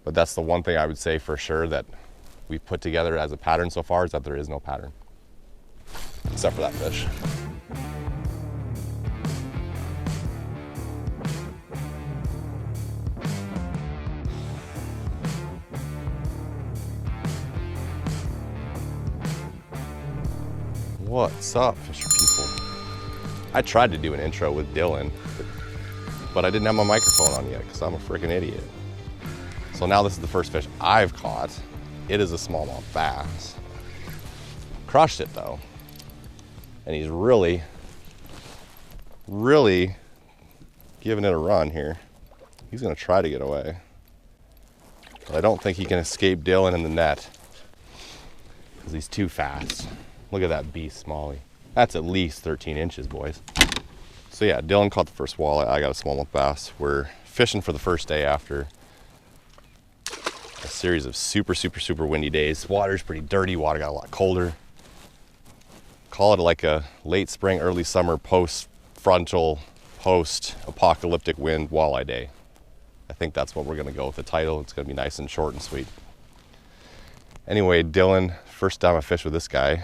But that's the one thing I would say for sure that we've put together as a pattern so far, is that there is no pattern, except for that fish. What's up, fisher people? I tried to do an intro with Dylan, but I didn't have my microphone on yet because I'm a freaking idiot. So now this is the first fish I've caught. It is a smallmouth bass. Crushed it though. And he's really giving it a run here. He's gonna try to get away. But I don't think he can escape Dylan in the net because he's too fast. Look at that beast, Smalley. That's at least 13 inches, boys. So yeah, Dylan caught the first walleye. I got a smallmouth bass. We're fishing for the first day after a series of super windy days. Water's pretty dirty. Water got a lot colder. Call it like a late spring, early summer, post-frontal, post-apocalyptic wind walleye day. I think that's what we're gonna go with the title. It's gonna be nice and short and sweet. Anyway, Dylan, first time I fished with this guy.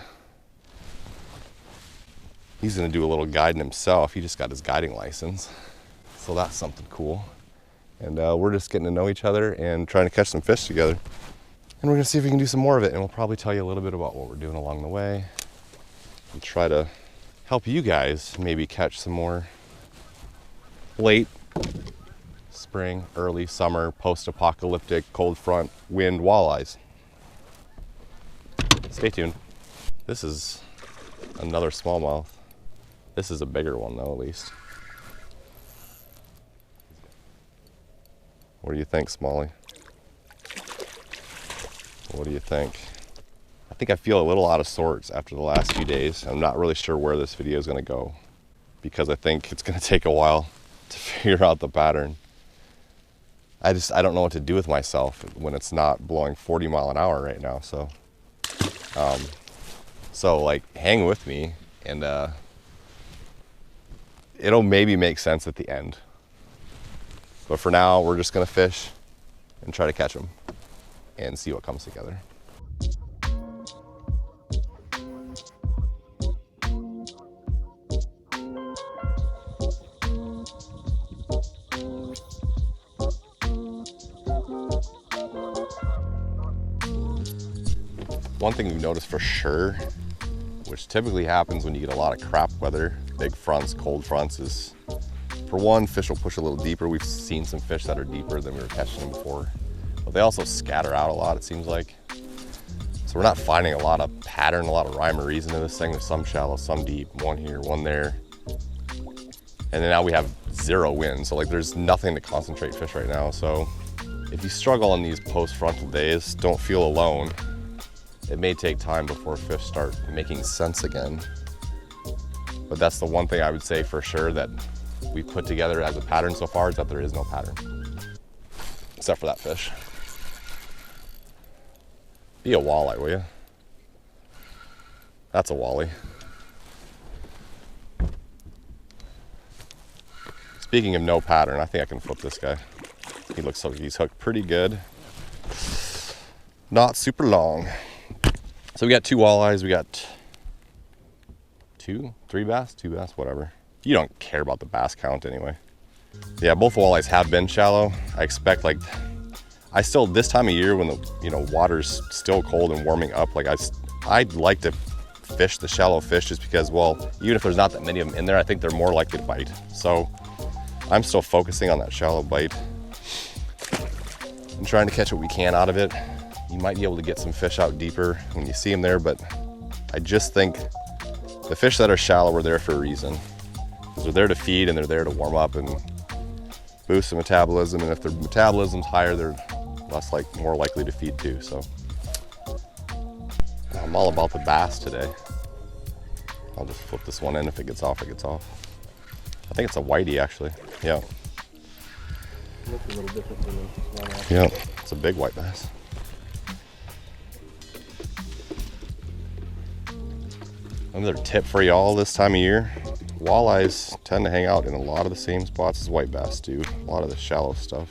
He's gonna do a little guiding himself. He just got his guiding license. So that's something cool. And we're just getting to know each other and trying to catch some fish together. And we're gonna see if we can do some more of it. And we'll probably tell you a little bit about what we're doing along the way. And try to help you guys maybe catch some more late spring, early summer, post-apocalyptic, cold front, wind walleyes. Stay tuned. This is another smallmouth. This is a bigger one though, at least. What do you think, Smalley? What do you think? I think I feel a little out of sorts after the last few days. I'm not really sure where this video is going to go because I think it's going to take a while to figure out the pattern. I don't know what to do with myself when it's not blowing 40 mile an hour right now. So like hang with me and it'll maybe make sense at the end. But for now, we're just gonna fish and try to catch them and see what comes together. One thing we've noticed for sure, which typically happens when you get a lot of crap weather, big fronts, cold fronts, is for one, fish will push a little deeper. We've seen some fish that are deeper than we were catching them before, but they also scatter out a lot, it seems like. So we're not finding a lot of pattern, a lot of rhyme or reason to this thing. There's some shallow, some deep, one here, one there. And then now we have zero wind. So like there's nothing to concentrate fish right now. So if you struggle on these post-frontal days, don't feel alone. It may take time before fish start making sense again. But that's the one thing I would say for sure that we've put together as a pattern so far, is that there is no pattern. Except for that fish. Be a walleye, will you? That's a walleye. Speaking of no pattern, I think I can flip this guy. He looks like he's hooked pretty good. Not super long. So we got two walleyes, we got three bass, whatever. You don't care about the bass count anyway. Yeah, both walleyes have been shallow. I expect like, this time of year when the water's still cold and warming up, like I'd like to fish the shallow fish just because, well, even if there's not that many of them in there, I think they're more likely to bite. So I'm still focusing on that shallow bite and trying to catch what we can out of it. You might be able to get some fish out deeper when you see them there, but I just think the fish that are shallow are there for a reason. Because they're there to feed and they're there to warm up and boost the metabolism. And if their metabolism's higher, they're more likely to feed too. So I'm all about the bass today. I'll just flip this one in. If it gets off, it gets off. I think it's a whitey actually. Yeah. Looks a little different than the one else. Yeah, it's a big white bass. Another tip for y'all this time of year, walleyes tend to hang out in a lot of the same spots as white bass do, a lot of the shallow stuff.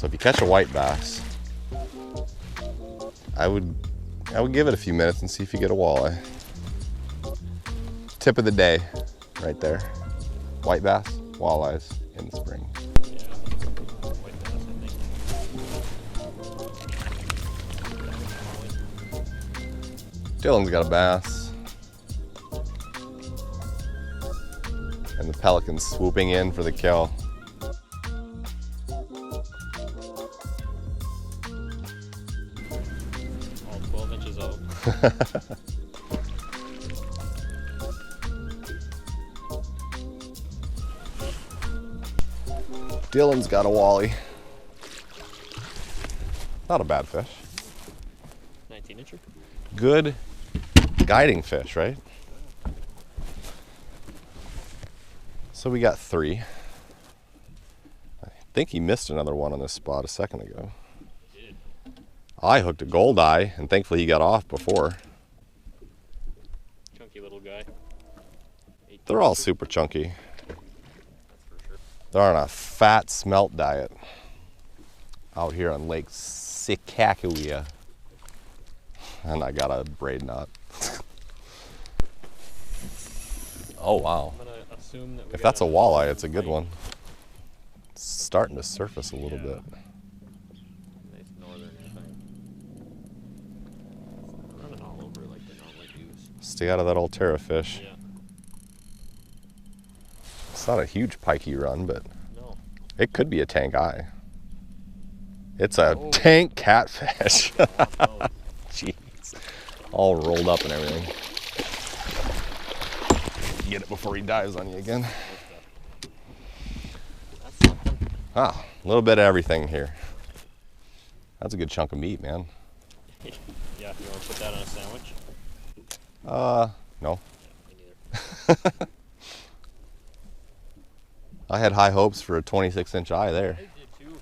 So if you catch a white bass, I would give it a few minutes and see if you get a walleye. Tip of the day, right there. White bass, walleyes in the spring. Yeah, white bass, I think. Dylan's got a bass. And the pelican's swooping in for the kill. All 12 inches out. Dylan's got a walleye. Not a bad fish. 19-incher. Good guiding fish, right? So we got 3. I think he missed another one on this spot a second ago. He did. I hooked a goldeye, and thankfully he got off before. Chunky little guy. 18 They're all inches. super chunky. That's for sure. They're on a fat smelt diet out here on Lake Sakakawea. And I got a braid knot. Oh wow. I'm gonna assume that If that's a walleye, it's a good one. It's starting to surface a little Yeah. bit. Nice northern thing. Running all over like they normally do. Stay out of that Altera fish. Yeah. It's not a huge pikey run, but No. it could be a tank eye. It's a Oh. tank catfish. Oh, Jeez. All rolled up and everything. Get it before he dives on you again. that's something. Ah, a little bit of everything here. That's a good chunk of meat, man. Yeah, you want to put that on a sandwich? No. Me neither. I had high hopes for a 26-inch eye there. I did too.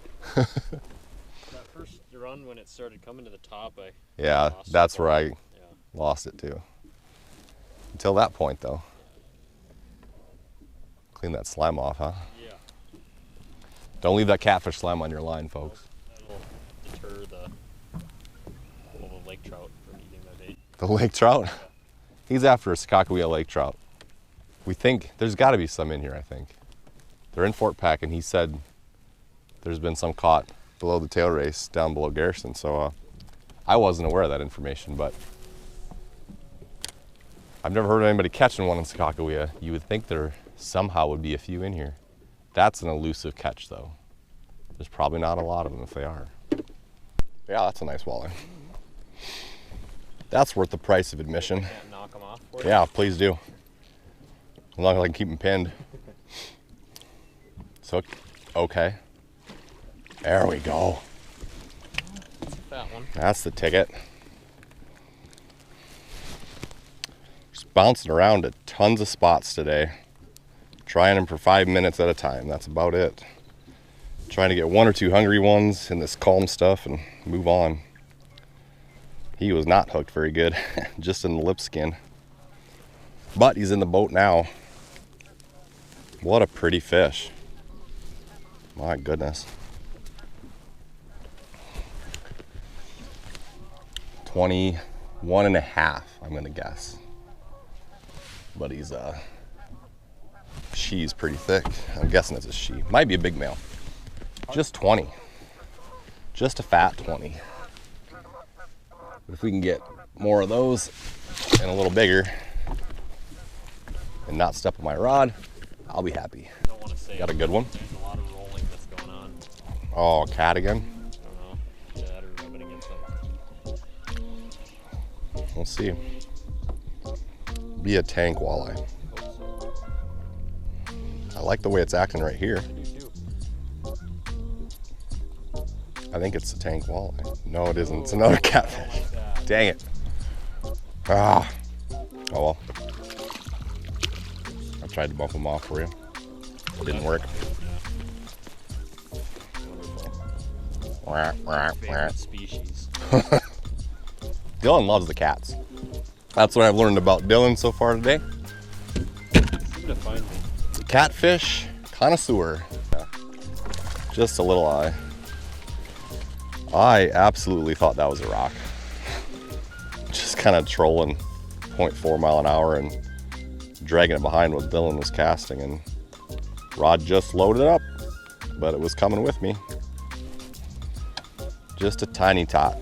That first run when it started coming to the top, I Yeah, lost that's it. where I Yeah. lost it too. Until that point, though. Clean that slime off, huh? Yeah. Don't leave that catfish slime on your line, folks. That'll deter the lake trout from eating that bait. The lake trout? He's after a Sakakawea lake trout. We think there's got to be some in here, I think. They're in Fort Peck, and he said there's been some caught below the tail race down below Garrison. So I wasn't aware of that information, but I've never heard of anybody catching one in Sakakawea. You would think there somehow would be a few in here. That's an elusive catch, though. There's probably not a lot of them if they are. Yeah, that's a nice walleye. That's worth the price of admission. Can't knock them off for you? Yeah, please do. As long as I can keep them pinned. So, okay. There we go. That's a fat one. That's the ticket. Just bouncing around at tons of spots today. Trying them for 5 minutes at a time. That's about it. Trying to get 1 or 2 hungry ones in this calm stuff and move on. He was not hooked very good, just in the lip skin. But he's in the boat now. What a pretty fish. My goodness. 21 and a half, I'm gonna guess. But she's pretty thick. I'm guessing it's a she. Might be a big male. Just 20. Just a fat 20. But if we can get more of those and a little bigger and not step on my rod, I'll be happy. I don't want to say Got a good one? There's a lot of rolling that's going on. Oh, cat again? I don't know. That or rubbing against something. We'll see. Be a tank walleye. Hope so. I like the way it's acting right here. I do too. I think it's a tank walleye. No, it isn't. It's another I don't catfish. like that. Dang it. Ah. Oh well. I tried to bump them off for you. It didn't work. Wah, wah, wah. Favorite species. Dylan loves the cats. That's what I've learned about Dylan so far today. Seem to find me. Catfish connoisseur. Yeah. Just a little eye. I absolutely thought that was a rock. Just kind of trolling 0.4 mile an hour and dragging it behind what Dylan was casting, and rod just loaded up, but it was coming with me. Just a tiny tot.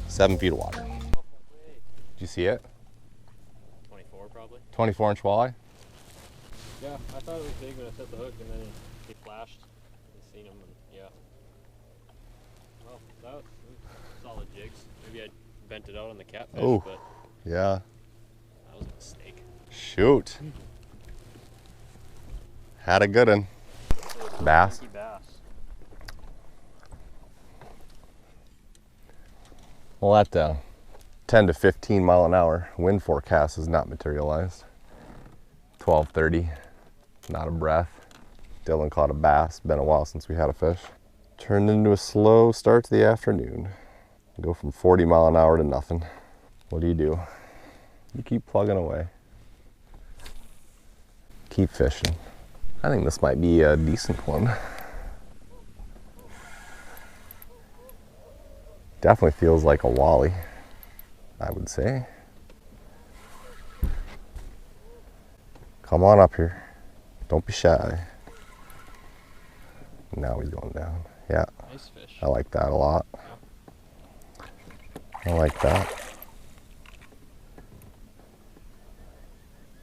7 feet of water. Did you see it? 24 probably. 24-inch walleye? Yeah, I thought it was big when I set the hook, and then he flashed. I seen him, and yeah. Well, that was solid jigs. Maybe I bent it out on the catfish, Oh, but yeah. that was a mistake. Shoot. Had a good one. Bass. Funky bass. Well, that 10 to 15 mile an hour wind forecast has not materialized. 12:30, not a breath. Dylan caught a bass. Been a while since we had a fish. Turned into a slow start to the afternoon. Go from 40 mile an hour to nothing. What do? You keep plugging away. Keep fishing. I think this might be a decent one. Definitely feels like a walleye, I would say. Come on up here. Don't be shy. Now he's going down. Yeah. Nice fish. I like that a lot. I like that.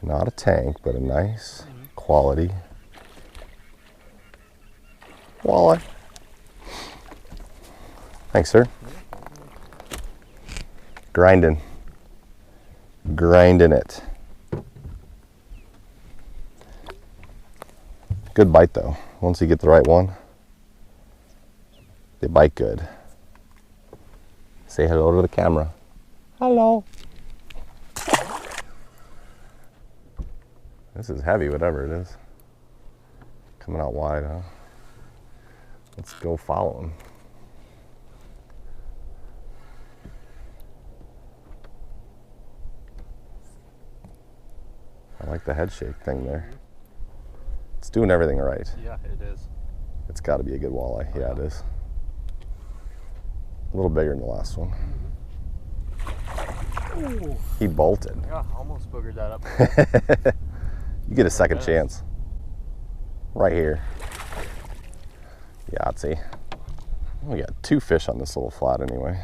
Not a tank, but a nice quality walleye. Thanks, sir. Grinding it. Good bite though. Once you get the right one, they bite good. Say hello to the camera. Hello. This is heavy, whatever it is. Coming out wide, huh? Let's go follow him. I like the head shake thing there. It's doing everything right. Yeah, it is. It's got to be a good walleye. Yeah, it is. A little bigger than the last one. Ooh. He bolted. Yeah, almost boogered that up. You get a second chance. Right here. Yeah, I'd see. We got 2 fish on this little flat anyway.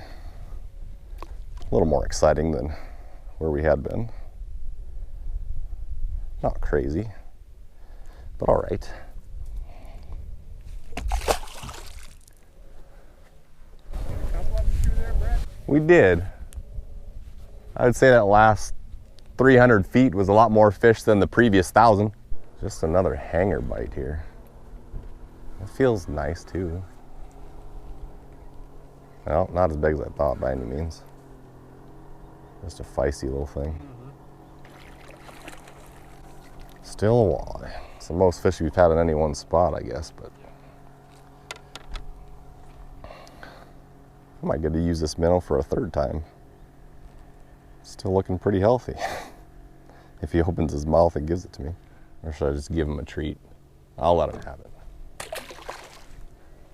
A little more exciting than where we had been. Not crazy, but all right. We did. I would say that last 300 feet was a lot more fish than the previous 1,000. Just another hanger bite here. It feels nice too. Well, not as big as I thought by any means. Just a feisty little thing. Still a walleye. It's the most fish we've had in any one spot, I guess, but I might get to use this minnow for a 3rd time. Still looking pretty healthy. If he opens his mouth and gives it to me. Or should I just give him a treat? I'll let him have it.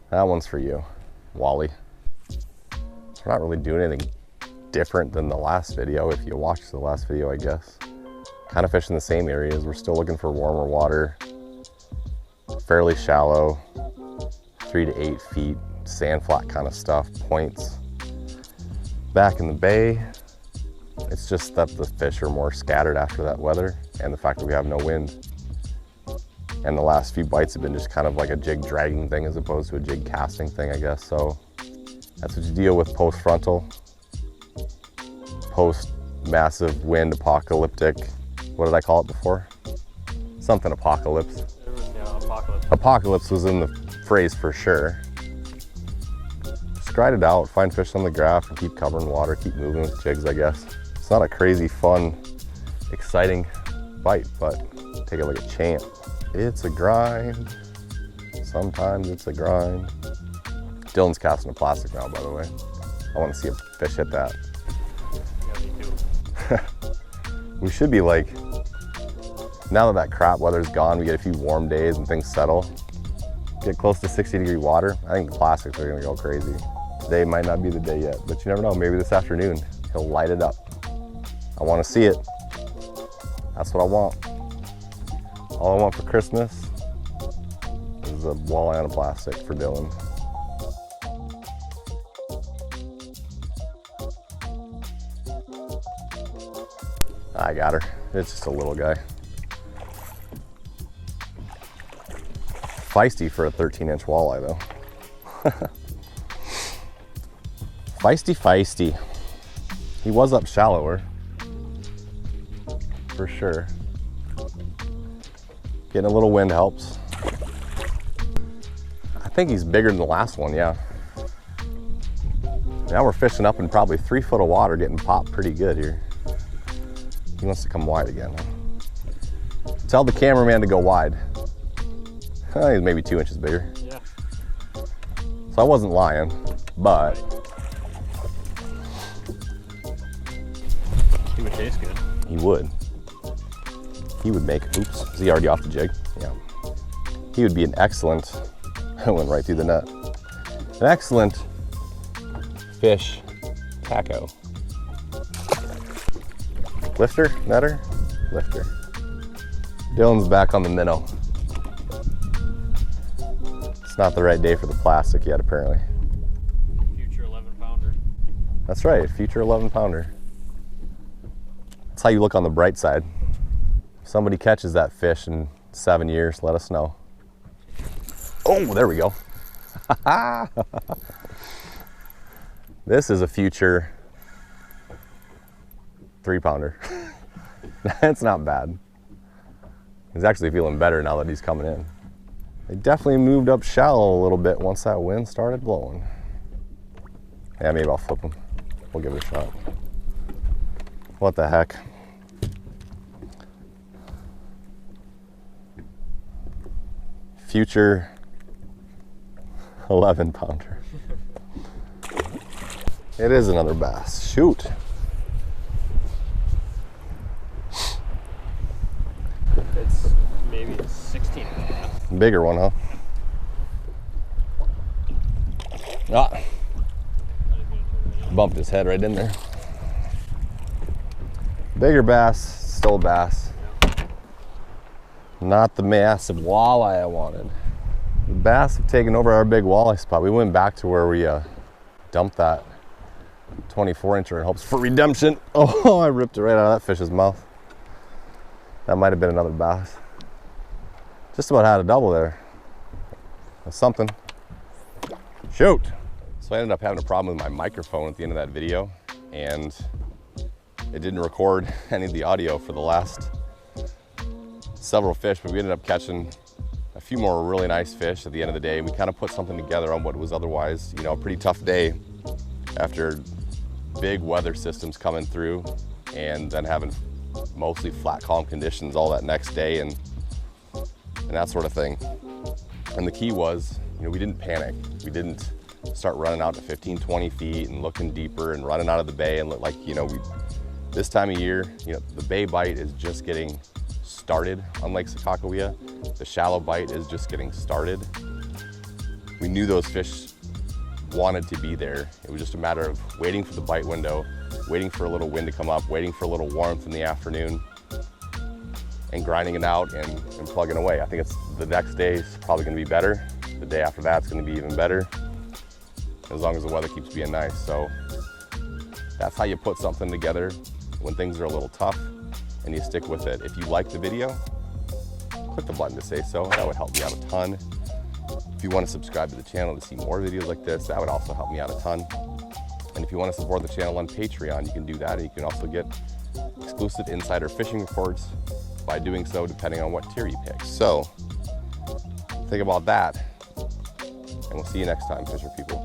That one's for you, Wally. We're not really doing anything different than the last video, if you watched the last video, I guess. Kind of fishing the same areas. We're still looking for warmer water. Fairly shallow, 3 to 8 feet, sand flat kind of stuff, points. Back in the bay, it's just that the fish are more scattered after that weather and the fact that we have no wind. And the last few bites have been just kind of like a jig dragging thing as opposed to a jig casting thing, I guess. So that's what you deal with post-frontal, post-massive wind apocalyptic. What did I call it before? Something apocalypse. Apocalypse. Apocalypse was in the phrase for sure. Just grind it out, find fish on the graph, and keep covering water, keep moving with jigs, I guess. It's not a crazy, fun, exciting bite, but take it like a champ. It's a grind. Sometimes it's a grind. Dylan's casting a plastic now, by the way. I want to see a fish hit that. Yeah, me too. We should be like, now that crap weather's gone, we get a few warm days and things settle. get close to 60-degree water, I think the plastics are gonna go crazy. Today might not be the day yet, but you never know, maybe this afternoon, he'll light it up. I wanna see it. That's what I want. All I want for Christmas is a walleye on a plastic for Dylan. I got her. It's just a little guy. Feisty for a 13-inch walleye though. Feisty. He was up shallower, for sure. Getting a little wind helps. I think he's bigger than the last one, yeah. Now we're fishing up in probably 3 foot of water, getting popped pretty good here. He wants to come wide again. Tell the cameraman to go wide. He's maybe 2 inches bigger. Yeah. So I wasn't lying, but. He would taste good. He would. He would make, oops, is he already off the jig? Yeah. He would be an excellent, I went right through the net. An excellent fish taco. Lifter, netter, lifter. Dylan's back on the minnow. It's not the right day for the plastic yet, apparently. Future 11-pounder. That's right, future 11-pounder. That's how you look on the bright side. If somebody catches that fish in 7 years, let us know. Oh, there we go. This is a future 3-pounder. That's not bad. He's actually feeling better now that he's coming in. They definitely moved up shallow a little bit once that wind started blowing. Yeah, maybe I'll flip him. We'll give it a shot. What the heck? Future 11-pounder. It is another bass. Shoot. It's maybe a 16 and a half. Bigger one, huh? Ah. Bumped his head right in there. Bigger bass, still a bass. Not the massive walleye I wanted. The bass have taken over our big walleye spot. We went back to where we dumped that 24-incher in hopes for redemption. Oh, I ripped it right out of that fish's mouth. That might have been another bass. Just about had a double there. That's something. Shoot. So I ended up having a problem with my microphone at the end of that video, and it didn't record any of the audio for the last several fish, but we ended up catching a few more really nice fish at the end of the day. We kind of put something together on what was otherwise, you know, a pretty tough day after big weather systems coming through and then having mostly flat, calm conditions all that next day and that sort of thing. And the key was, you know, we didn't panic. We didn't start running out to 15, 20 feet and looking deeper and running out of the bay and look like, you know, this time of year, you know, the bay bite is just getting started on Lake Sakakawea. The shallow bite is just getting started. We knew those fish wanted to be there. It was just a matter of waiting for the bite window, waiting for a little wind to come up, waiting for a little warmth in the afternoon, and grinding it out and plugging away. I think it's the next day is probably gonna be better. The day after that's gonna be even better, as long as the weather keeps being nice. So that's how you put something together when things are a little tough and you stick with it. If you like the video, click the button to say so. That would help me out a ton. If you want to subscribe to the channel to see more videos like this, that would also help me out a ton. And if you want to support the channel on Patreon, you can do that. And you can also get exclusive insider fishing reports by doing so, depending on what tier you pick. So think about that, and we'll see you next time, fisher people.